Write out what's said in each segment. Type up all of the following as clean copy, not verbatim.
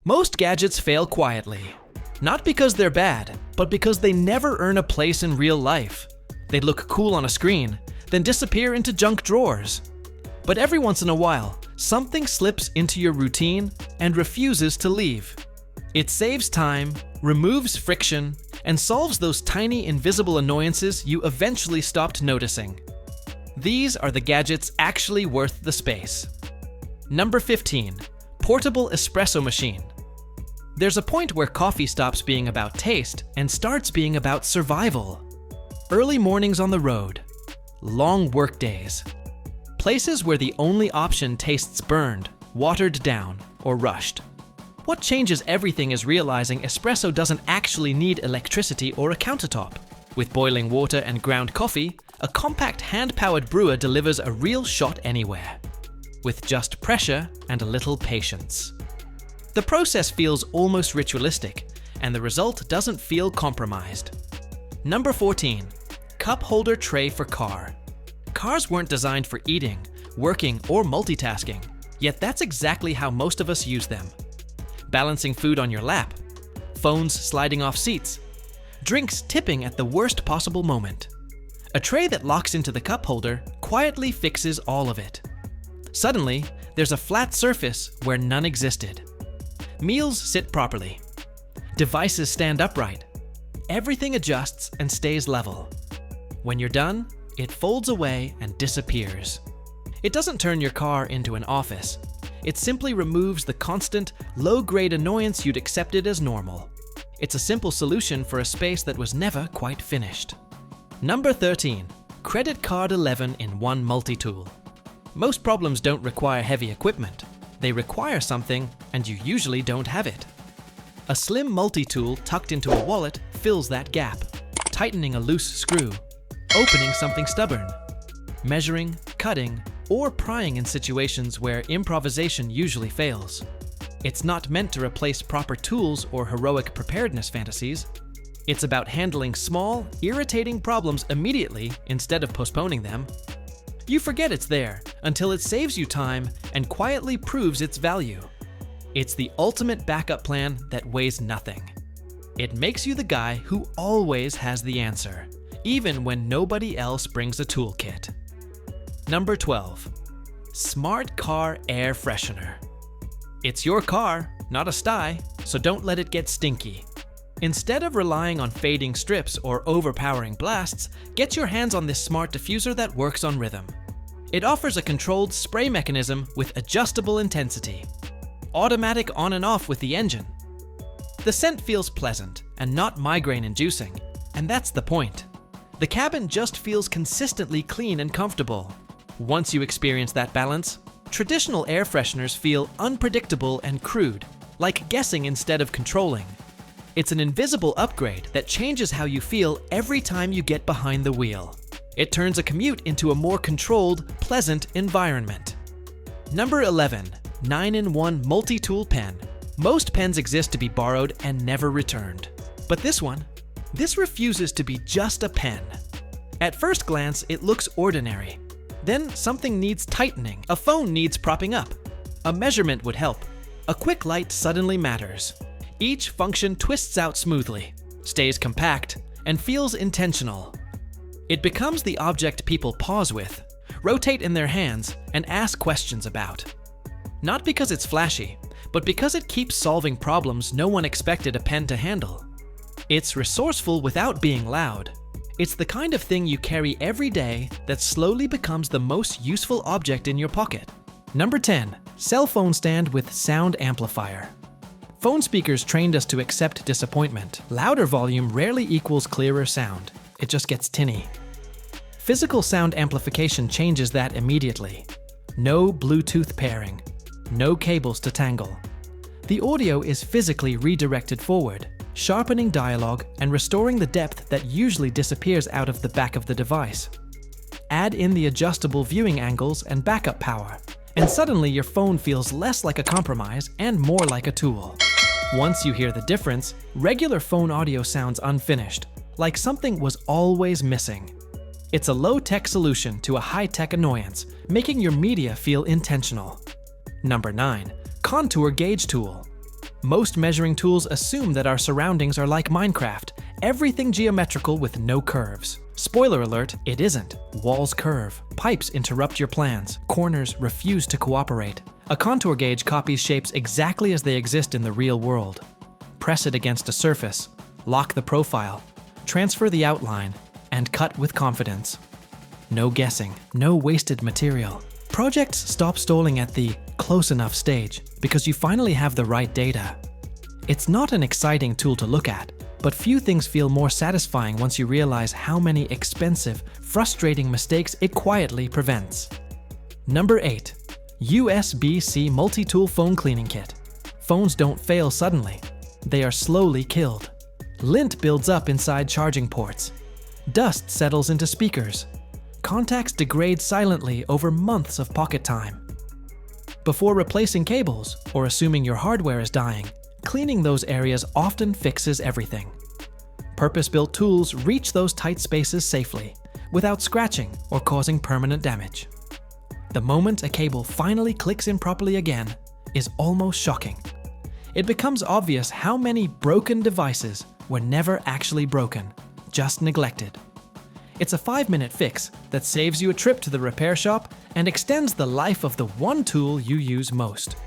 Most gadgets fail quietly. Not because they're bad, but because they never earn a place in real life. They look cool on a screen, then disappear into junk drawers. But every once in a while, something slips into your routine and refuses to leave. It saves time, removes friction, and solves those tiny invisible annoyances you eventually stopped noticing. These are the gadgets actually worth the space. Number 15. Portable espresso machine. There's a point where coffee stops being about taste and starts being about survival. Early mornings on the road, long work days, places where the only option tastes burned, watered down, or rushed. What changes everything is realizing espresso doesn't actually need electricity or a countertop. With boiling water and ground coffee, a compact hand-powered brewer delivers a real shot anywhere, with just pressure and a little patience. The process feels almost ritualistic, and the result doesn't feel compromised. Number 14. Cup holder tray for car. Cars weren't designed for eating, working, or multitasking, yet that's exactly how most of us use them. Balancing food on your lap, phones sliding off seats, drinks tipping at the worst possible moment. A tray that locks into the cup holder quietly fixes all of it. Suddenly, there's a flat surface where none existed. Meals sit properly. Devices stand upright. Everything adjusts and stays level. When you're done, it folds away and disappears. It doesn't turn your car into an office. It simply removes the constant, low-grade annoyance you'd accepted as normal. It's a simple solution for a space that was never quite finished. Number 13. Credit Card 11 in one multi-tool. Most problems don't require heavy equipment. They require something, and you usually don't have it. A slim multi-tool tucked into a wallet fills that gap, tightening a loose screw, opening something stubborn, measuring, cutting, or prying in situations where improvisation usually fails. It's not meant to replace proper tools or heroic preparedness fantasies. It's about handling small, irritating problems immediately instead of postponing them. You forget it's there until it saves you time and quietly proves its value. It's the ultimate backup plan that weighs nothing. It makes you the guy who always has the answer, even when nobody else brings a toolkit. Number 12. Smart Car Air Freshener. It's your car, not a sty, so don't let it get stinky. Instead of relying on fading strips or overpowering blasts, get your hands on this smart diffuser that works on rhythm. It offers a controlled spray mechanism with adjustable intensity. Automatic on and off with the engine. The scent feels pleasant and not migraine-inducing, and that's the point. The cabin just feels consistently clean and comfortable. Once you experience that balance, traditional air fresheners feel unpredictable and crude, like guessing instead of controlling. It's an invisible upgrade that changes how you feel every time you get behind the wheel. It turns a commute into a more controlled, pleasant environment. Number 11. 9-in-1 Multitool Pen. Most pens exist to be borrowed and never returned. But this refuses to be just a pen. At first glance, it looks ordinary. Then something needs tightening, a phone needs propping up. A measurement would help. A quick light suddenly matters. Each function twists out smoothly, stays compact, and feels intentional. It becomes the object people pause with, rotate in their hands, and ask questions about. Not because it's flashy, but because it keeps solving problems no one expected a pen to handle. It's resourceful without being loud. It's the kind of thing you carry every day that slowly becomes the most useful object in your pocket. Number 10. Cell phone stand with sound amplifier. Phone speakers trained us to accept disappointment. Louder volume rarely equals clearer sound. It just gets tinny. Physical sound amplification changes that immediately. No Bluetooth pairing. No cables to tangle. The audio is physically redirected forward, sharpening dialogue and restoring the depth that usually disappears out of the back of the device. Add in the adjustable viewing angles and backup power, and suddenly your phone feels less like a compromise and more like a tool. Once you hear the difference, regular phone audio sounds unfinished, like something was always missing. It's a low-tech solution to a high-tech annoyance, making your media feel intentional. Number 9. Contour Gauge Tool. Most measuring tools assume that our surroundings are like Minecraft, everything geometrical with no curves. Spoiler alert, it isn't. Walls curve, pipes interrupt your plans, corners refuse to cooperate. A contour gauge copies shapes exactly as they exist in the real world. Press it against a surface, lock the profile, transfer the outline, and cut with confidence. No guessing, no wasted material. Projects stop stalling at the close enough stage because you finally have the right data. It's not an exciting tool to look at, but few things feel more satisfying once you realize how many expensive, frustrating mistakes it quietly prevents. Number 8. USB-C Multitool Phone Cleaning Kit. Phones don't fail suddenly. They are slowly killed. Lint builds up inside charging ports. Dust settles into speakers. Contacts degrade silently over months of pocket time. Before replacing cables or assuming your hardware is dying, cleaning those areas often fixes everything. Purpose-built tools reach those tight spaces safely, without scratching or causing permanent damage. The moment a cable finally clicks in properly again is almost shocking. It becomes obvious how many broken devices were never actually broken, just neglected. It's a 5-minute fix that saves you a trip to the repair shop and extends the life of the one tool you use most.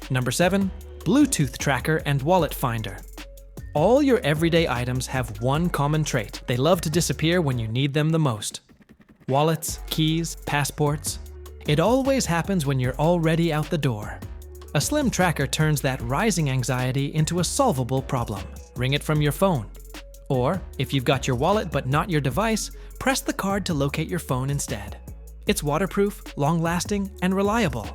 Number 7. Bluetooth Tracker and Wallet Finder. All your everyday items have one common trait. They love to disappear when you need them the most. Wallets, keys, passports. It always happens when you're already out the door. A slim tracker turns that rising anxiety into a solvable problem. Ring it from your phone. Or, if you've got your wallet but not your device, press the card to locate your phone instead. It's waterproof, long-lasting, and reliable.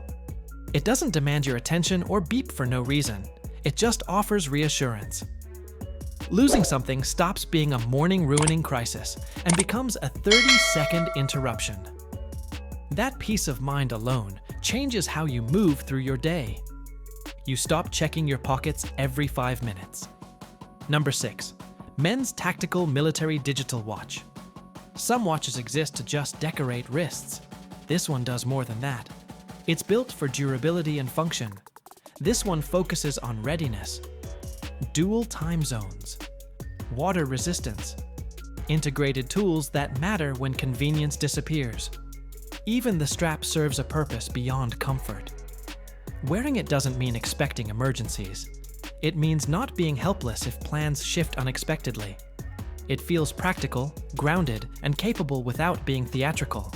It doesn't demand your attention or beep for no reason. It just offers reassurance. Losing something stops being a morning-ruining crisis and becomes a 30-second interruption. That peace of mind alone changes how you move through your day. You stop checking your pockets every 5 minutes. Number 6. Men's Tactical Military Digital Watch. Some watches exist to just decorate wrists. This one does more than that. It's built for durability and function. This one focuses on readiness, dual time zones, water resistance, integrated tools that matter when convenience disappears. Even the strap serves a purpose beyond comfort. Wearing it doesn't mean expecting emergencies. It means not being helpless if plans shift unexpectedly. It feels practical, grounded, and capable without being theatrical.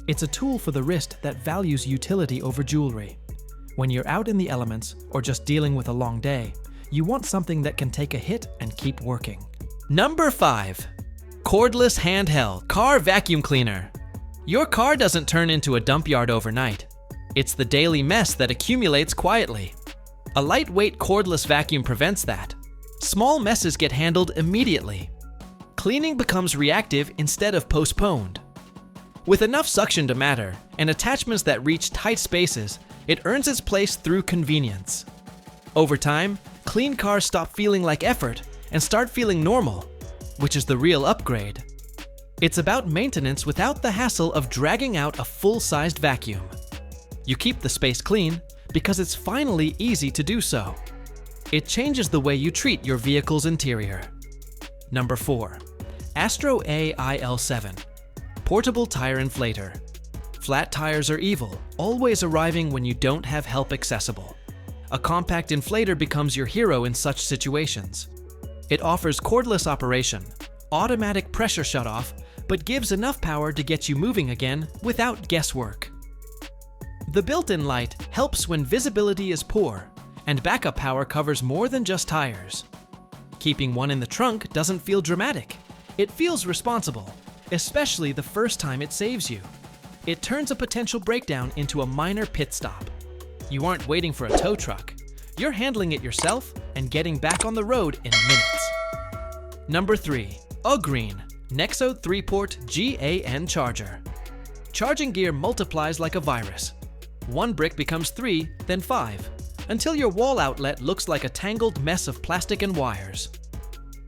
It's a tool for the wrist that values utility over jewelry. When you're out in the elements or just dealing with a long day, you want something that can take a hit and keep working. Number 5. Cordless Handheld Car Vacuum Cleaner. Your car doesn't turn into a dump yard overnight. It's the daily mess that accumulates quietly. A lightweight cordless vacuum prevents that. Small messes get handled immediately. Cleaning becomes reactive instead of postponed. With enough suction to matter and attachments that reach tight spaces, it earns its place through convenience. Over time, clean cars stop feeling like effort and start feeling normal, which is the real upgrade. It's about maintenance without the hassle of dragging out a full-sized vacuum. You keep the space clean because it's finally easy to do so. It changes the way you treat your vehicle's interior. Number 4. AstroAI L7 Portable Tire Inflator. Flat tires are evil, always arriving when you don't have help accessible. A compact inflator becomes your hero in such situations. It offers cordless operation, automatic pressure shutoff, but gives enough power to get you moving again without guesswork. The built-in light helps when visibility is poor, and backup power covers more than just tires. Keeping one in the trunk doesn't feel dramatic. It feels responsible, especially the first time it saves you. It turns a potential breakdown into a minor pit stop. You aren't waiting for a tow truck. You're handling it yourself and getting back on the road in minutes. Number 3. UGREEN Nexode 3-port GAN charger. Charging gear multiplies like a virus. One brick becomes 3, then 5, until your wall outlet looks like a tangled mess of plastic and wires.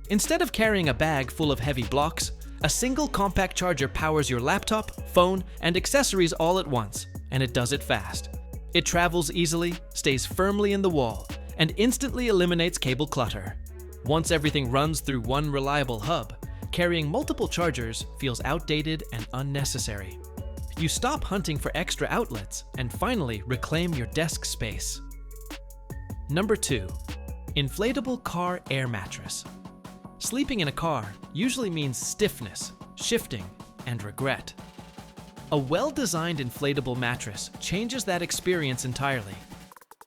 Instead of carrying a bag full of heavy blocks, a single compact charger powers your laptop, phone, and accessories all at once, and it does it fast. It travels easily, stays firmly in the wall, and instantly eliminates cable clutter. Once everything runs through one reliable hub, carrying multiple chargers feels outdated and unnecessary. You stop hunting for extra outlets and finally reclaim your desk space. Number 2. Inflatable car air mattress. Sleeping in a car usually means stiffness, shifting, and regret. A well-designed inflatable mattress changes that experience entirely.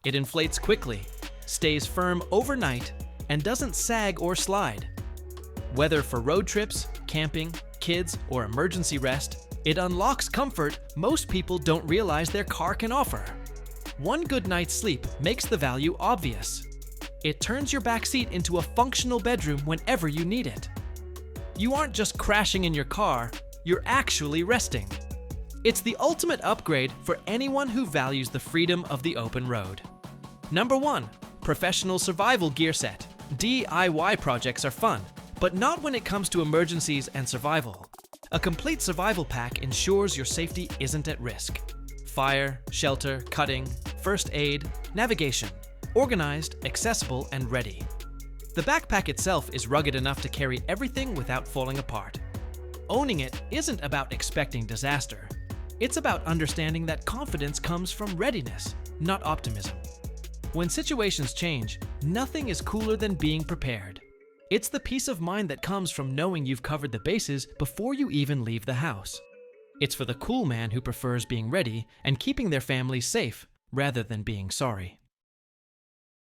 It inflates quickly, stays firm overnight, and doesn't sag or slide. Whether for road trips, camping, kids, or emergency rest, it unlocks comfort most people don't realize their car can offer. One good night's sleep makes the value obvious. It turns your backseat into a functional bedroom whenever you need it. You aren't just crashing in your car, you're actually resting. It's the ultimate upgrade for anyone who values the freedom of the open road. Number 1. Professional survival gear set. DIY projects are fun, but not when it comes to emergencies and survival. A complete survival pack ensures your safety isn't at risk. Fire, shelter, cutting, first aid, navigation. Organized, accessible, and ready. The backpack itself is rugged enough to carry everything without falling apart. Owning it isn't about expecting disaster. It's about understanding that confidence comes from readiness, not optimism. When situations change, nothing is cooler than being prepared. It's the peace of mind that comes from knowing you've covered the bases before you even leave the house. It's for the cool man who prefers being ready and keeping their family safe rather than being sorry.